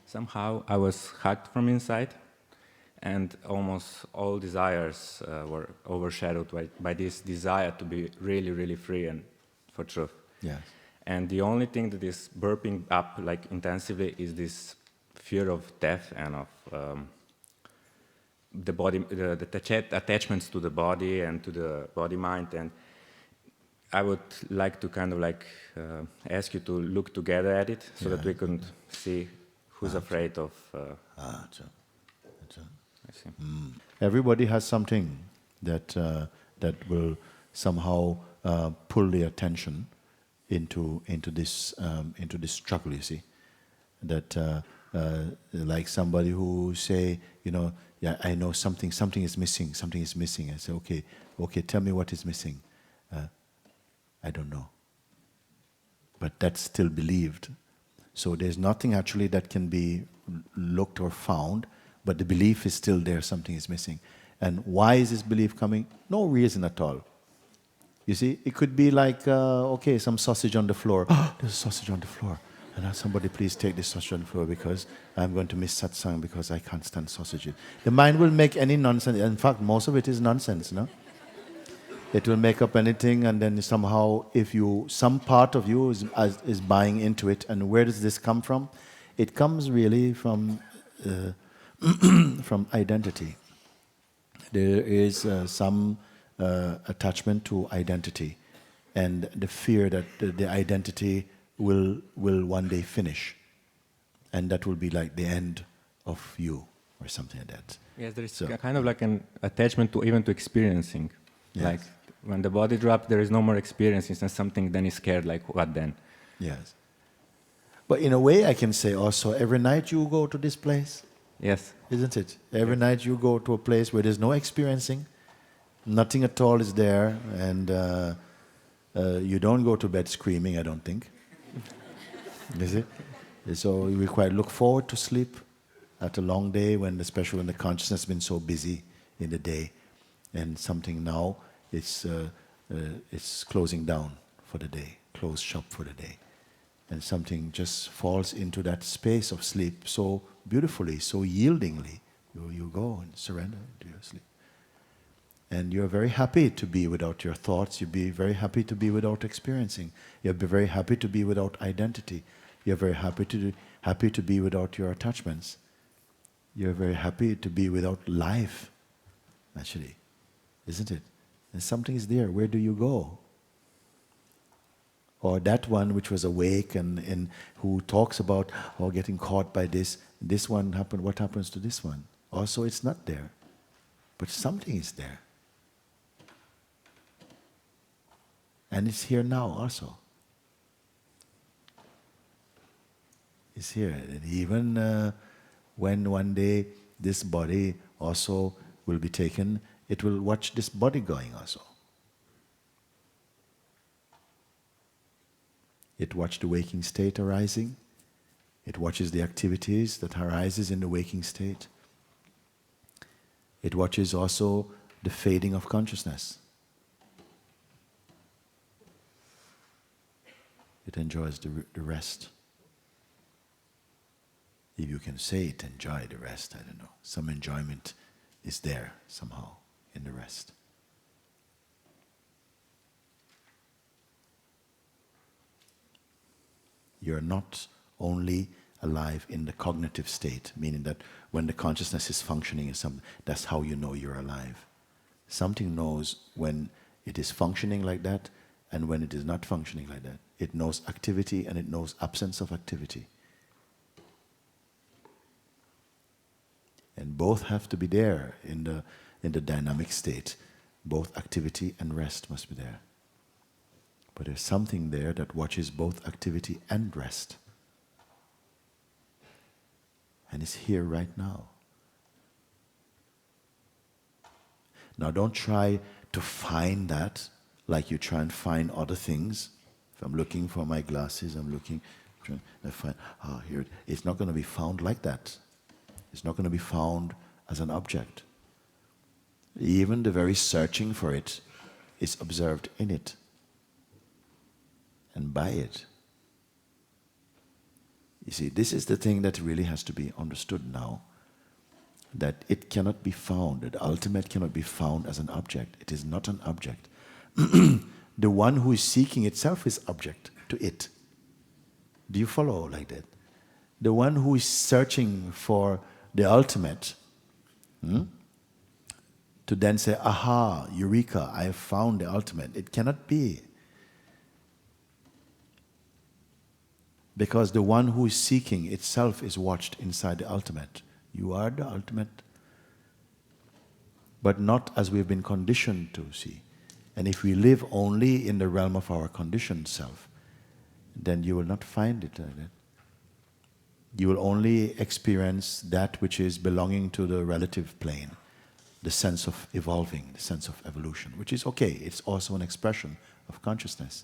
Somehow I was hacked from inside, and almost all desires were overshadowed by this desire to be really, really free and for truth. Yes. And the only thing that is burping up like intensively is this fear of death and of the body, the attachments to the body and to the body mind. And I would like to kind of like ask you to look together at it so that we can see who's afraid of. I see. Everybody has something that that will somehow pull the attention into this struggle. You see, that like somebody who say, you know, yeah, I know something is missing. I say, okay, tell me what is missing. I don't know, but that's still believed. So there's nothing actually that can be looked or found, but the belief is still there, something is missing. And why is this belief coming? No reason at all. You see, it could be like, okay, some sausage on the floor. Oh, there's a sausage on the floor. And now somebody please take this sausage on the floor because I'm going to miss satsang because I can't stand sausages. The mind will make any nonsense. In fact, most of it is nonsense, no? It will make up anything, and then somehow, some part of you is buying into it. And where does this come from? It comes really from from identity. There is some attachment to identity, and the fear that the identity will one day finish, and that will be like the end of you, or something like that. Yes, there is kind of like an attachment to even to experiencing. Yes. Like when the body drops, there is no more experiencing, and something then is scared, like what then? Yes. But in a way I can say also, every night you go to this place. Yes. Isn't it? Every night you go to a place where there's no experiencing, nothing at all is there, and you don't go to bed screaming, I don't think. Is it? So we quite look forward to sleep after a long day, especially when the consciousness has been so busy in the day, and something now it's closing down for the day, closed shop for the day. And something just falls into that space of sleep so beautifully, so yieldingly. You go and surrender to your sleep. And you're very happy to be without your thoughts. You'll be very happy to be without experiencing. You'll be very happy to be without identity. You're very happy to be without your attachments. You're very happy to be without life, actually. Isn't it? And something is there. Where do you go? Or that one which was awake and who talks about getting caught by this one happened, what happens to this one? Also it's not there. But something is there. And it's here now also. It's here. And even when one day this body also will be taken, it will watch this body going also. It watches the waking state arising. It watches the activities that arises in the waking state. It watches also the fading of consciousness. It enjoys the rest. If you can say it, enjoy the rest, I don't know. Some enjoyment is there somehow in the rest. You're not only alive in the cognitive state, meaning that when the consciousness is functioning, that's how you know you're alive. Something knows when it is functioning like that and when it is not functioning like that. It knows activity and it knows absence of activity. And both have to be there in in the dynamic state, both activity and rest must be there. But there's something there that watches both activity and rest. And it's here right now. Now don't try to find that like you try and find other things. If I'm looking for my glasses, trying to find, here. It's not going to be found like that. It's not going to be found as an object. Even the very searching for it is observed in it and by it. You see, this is the thing that really has to be understood now. That it cannot be found, that the ultimate cannot be found as an object. It is not an object. The one who is seeking itself is object to it. Do you follow like that? The one who is searching for the ultimate, to then say, aha, eureka, I have found the ultimate. It cannot be. Because the one who is seeking itself is watched inside the ultimate. You are the ultimate. But not as we've been conditioned to see. And if we live only in the realm of our conditioned self, then you will not find it like that. You will only experience that which is belonging to the relative plane, the sense of evolving, the sense of evolution, which is okay. It's also an expression of consciousness.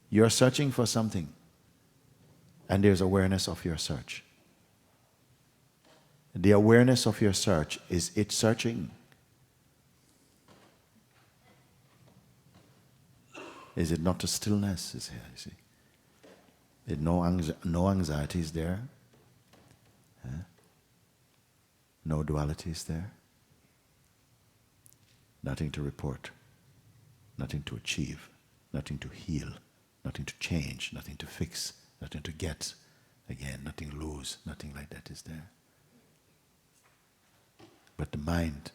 You're searching for something, and there's awareness of your search. The awareness of your search is it searching. Is it not a stillness is here, you see? No anxiety is there. No duality is there. Nothing to report. Nothing to achieve. Nothing to heal. Nothing to change. Nothing to fix. Nothing to get. Again, nothing lose. Nothing like that is there. But the mind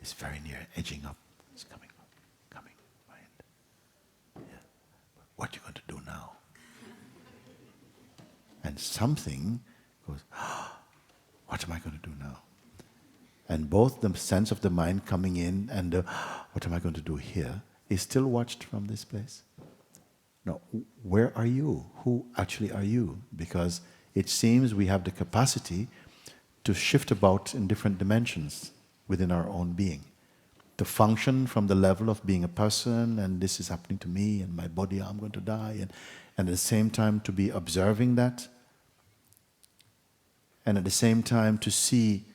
is very near, edging up. It's coming. What are you going to do now? And something goes, what am I going to do now? And both the sense of the mind coming in and what am I going to do here is still watched from this place. Now, where are you? Who actually are you? Because it seems we have the capacity to shift about in different dimensions within our own being. To function from the level of being a person, and this is happening to me, and my body, I'm going to die, and at the same time to be observing that, and at the same time to see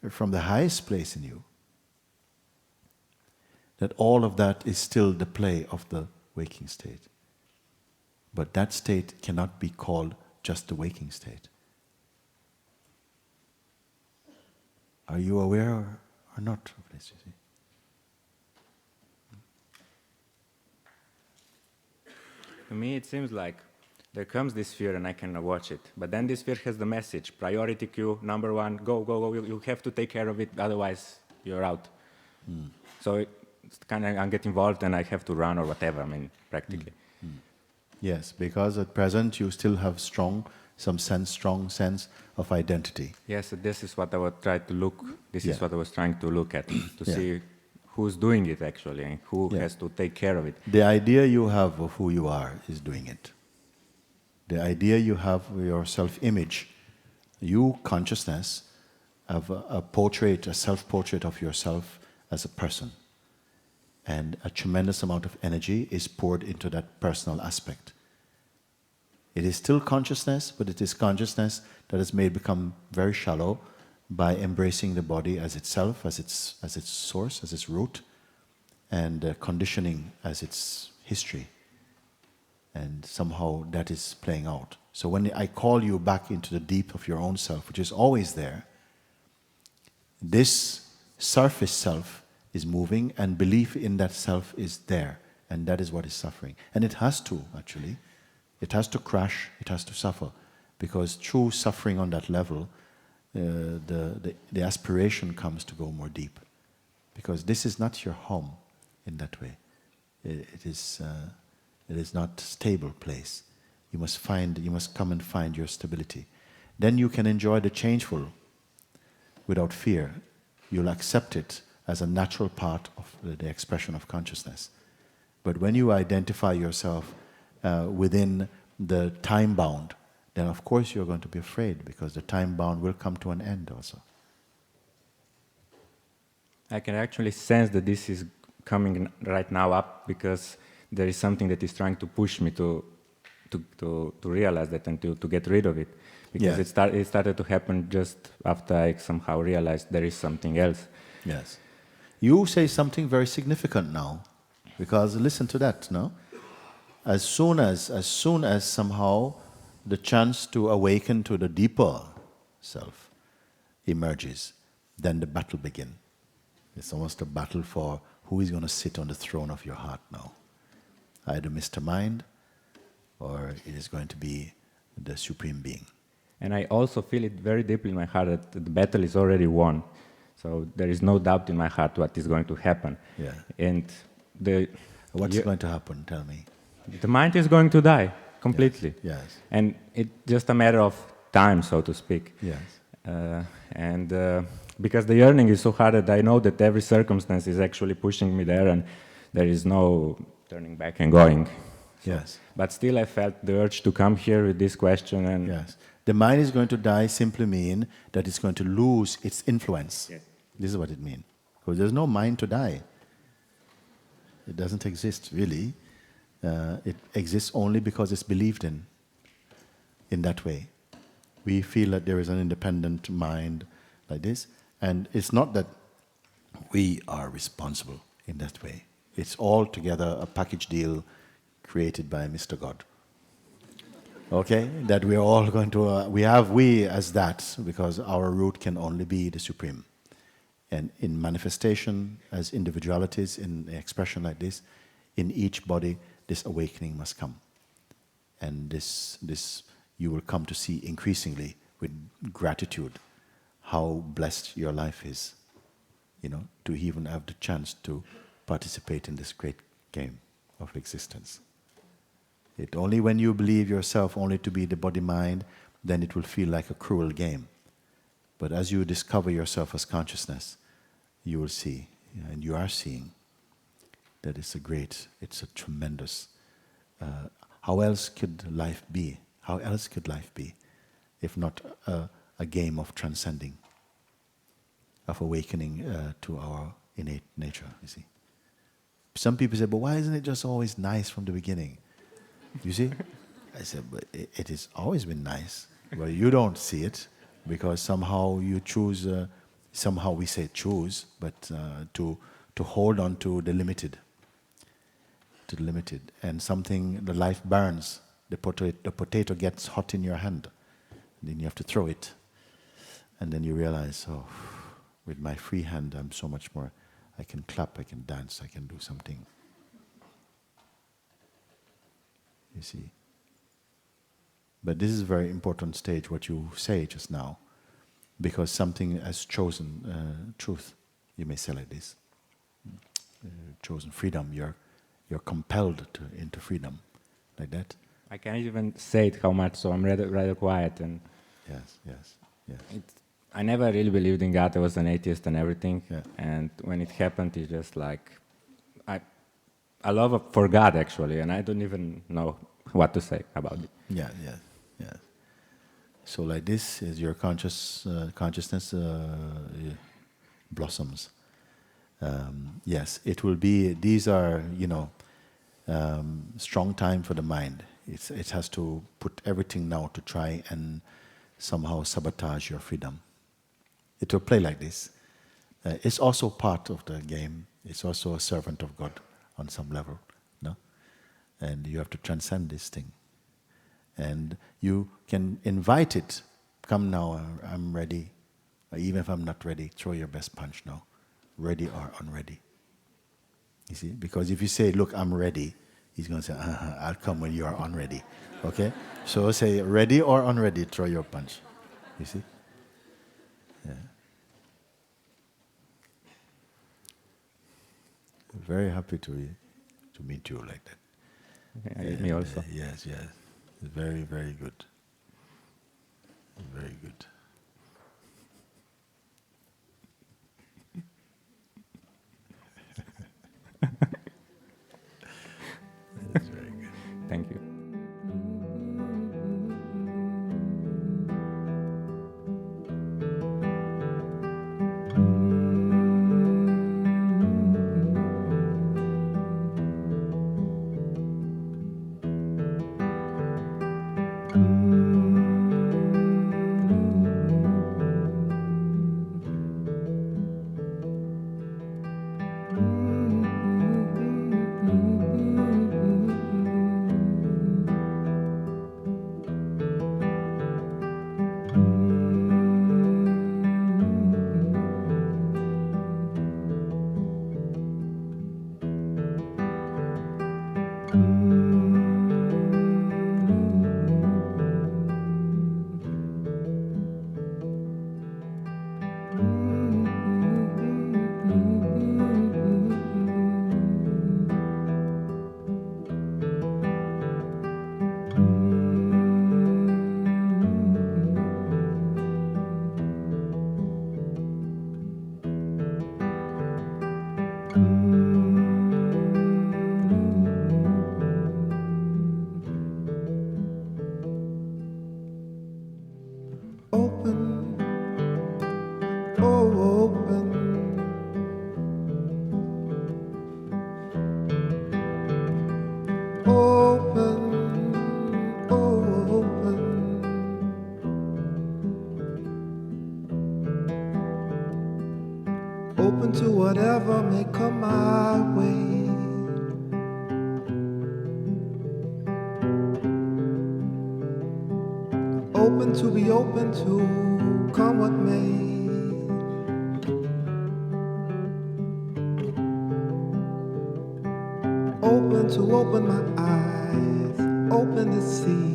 from the highest place in you that all of that is still the play of the waking state. But that state cannot be called just the waking state. Are you aware or not of this, you see? To me, it seems like there comes this fear and I can watch it. But then this fear has the message, priority queue, number one, go, go, go. You have to take care of it, otherwise you're out. So it's kind of, I get involved and I have to run or whatever, I mean, practically. Yes, because at present you still have strong sense of identity. Yes, this is what I would try to look, this is Yeah. what I was trying to look at, to Yeah. see who's doing it actually, and who Yeah. has to take care of it. The idea you have of who you are is doing it. The idea you have of your self-image, you, consciousness, have a portrait, a self-portrait of yourself as a person. And a tremendous amount of energy is poured into that personal aspect. It is still consciousness, but it is consciousness that has made become very shallow by embracing the body as itself, as its source, as its root, and conditioning as its history. And somehow that is playing out. So when I call you back into the deep of your own self, which is always there, this surface self is moving and belief in that self is there. And that is what is suffering. And it has to, actually. It has to crash, it has to suffer. Because through suffering on that level, the aspiration comes to go more deep. Because this is not your home in that way. It is not a stable place. You must come and find your stability. Then you can enjoy the changeful without fear. you'll accept it as a natural part of the expression of consciousness. But when you identify yourself within the time bound, then of course you're going to be afraid, because the time bound will come to an end also. I can actually sense that this is coming right now up, because there is something that is trying to push me to realize that and to get rid of it. Because it started to happen just after I somehow realized there is something else. Yes. You say something very significant now, because listen to that, no? As soon as somehow the chance to awaken to the deeper self emerges, then the battle begins. It's almost a battle for who is going to sit on the throne of your heart now. Either Mr. Mind, or it is going to be the Supreme Being. And I also feel it very deeply in my heart that the battle is already won. So there is no doubt in my heart what is going to happen. Yeah. And what's going to happen? Tell me. The mind is going to die completely. Yes. And it's just a matter of time, so to speak. Yes. Because the yearning is so hard that I know that every circumstance is actually pushing me there, and there is no turning back and going. Yes. But still I felt the urge to come here with this question. And yes. The mind is going to die simply mean that it's going to lose its influence. Yes. This is what it means. Because there's no mind to die. It doesn't exist really. It exists only because it's believed in that way. We feel that there is an independent mind like this, and it's not that we are responsible in that way. It's altogether a package deal created by Mr. God. Okay? That we are all going to, we as that, because our root can only be the Supreme. And in manifestation, as individualities, in expression like this, in each body, this awakening must come. And this you will come to see increasingly with gratitude how blessed your life is, to even have the chance to participate in this great game of existence. It only when you believe yourself only to be the body-mind, then it will feel like a cruel game. But as you discover yourself as consciousness, you will see, and you are seeing, that it's a tremendous. How else could life be? How else could life be, if not a game of transcending, of awakening to our innate nature? You see. Some people say, "But why isn't it just always nice from the beginning?" You see, I said, "But it has always been nice, but you don't see it because somehow you choose. Somehow we say choose, but to hold on to the limited." To the limited, and the life burns. The potato gets hot in your hand, and then you have to throw it, and then you realize, oh, with my free hand, I'm so much more. I can clap, I can dance, I can do something. You see. But this is a very important stage, what you say just now, because something has chosen truth. You may say like this: chosen freedom. You're compelled into freedom, like that. I can't even say it how much, so I'm rather quiet. And yes. I never really believed in God. I was an atheist and everything. Yeah. And when it happened, it's just like I love for God actually, and I don't even know what to say about it. Yeah. So like this is your consciousness blossoms. Yes, it will be. These are, strong time for the mind. It has to put everything now to try and somehow sabotage your freedom. It will play like this. It's also part of the game. It's also a servant of God on some level, no? And you have to transcend this thing. And you can invite it. Come now, I'm ready. Even if I'm not ready, throw your best punch now. Ready or unready. You see? Because if you say, look, I'm ready, he's going to say, I'll come when you are unready. Okay? So say, ready or unready, throw your punch. You see? Yeah. Very happy to meet you like that. Okay, me also. Yes. Very, very good. Very good. Open to whatever may come my way. Open to be open to come what may. Open to open my eyes, open to see.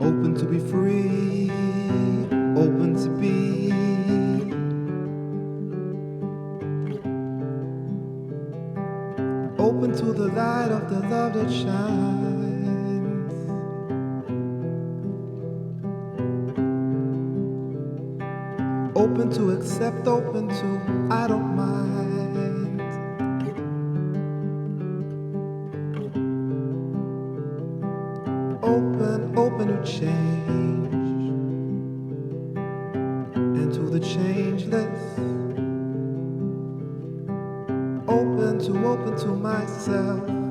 Open to be free, open to be. Open to the light of the love that shines. Open to accept, open to I don't mind. Open to change, and to the changeless. Open to myself.